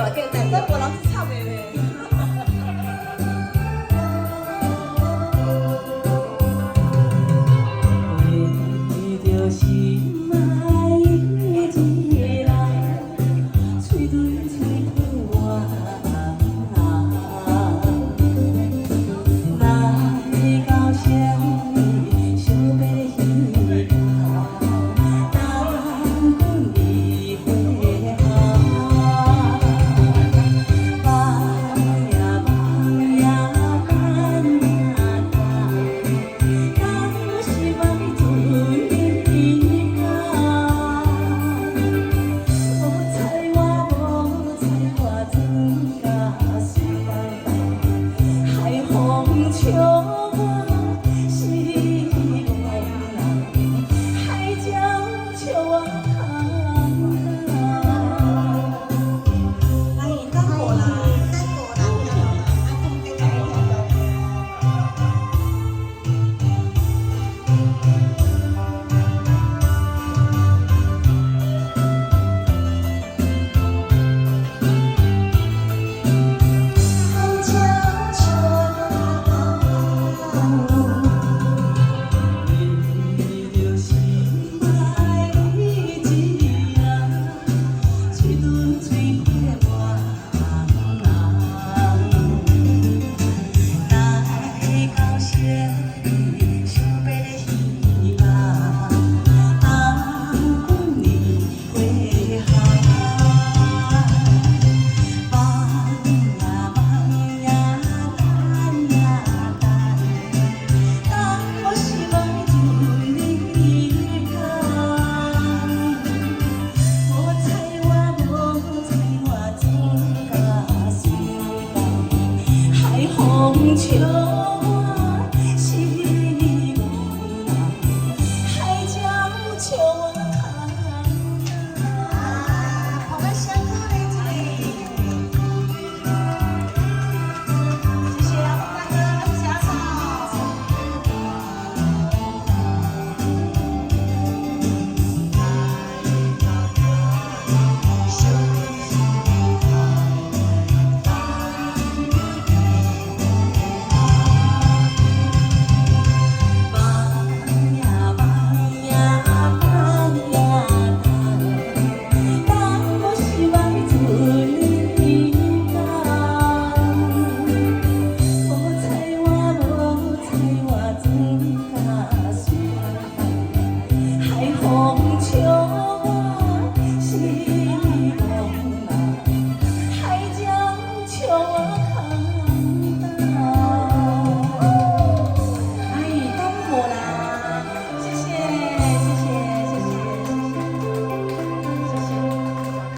了，给咱这我老是唱的嘞。为着心爱的人，吹对吹我，来到乡里小白鱼干，等阮你回航。望呀望呀看呀看，当时望准你干。无采我怎甲算？海风笑我是憨人，海鸟笑我空人。来，到我啦，该我啦，阿公该该我。海鸟笑为着心爱的人，吹对吹我来到乡里小白鱼干，等阮你回航。望呀望呀看呀看，当我希望准你干。无采我怎甲算？海风笑。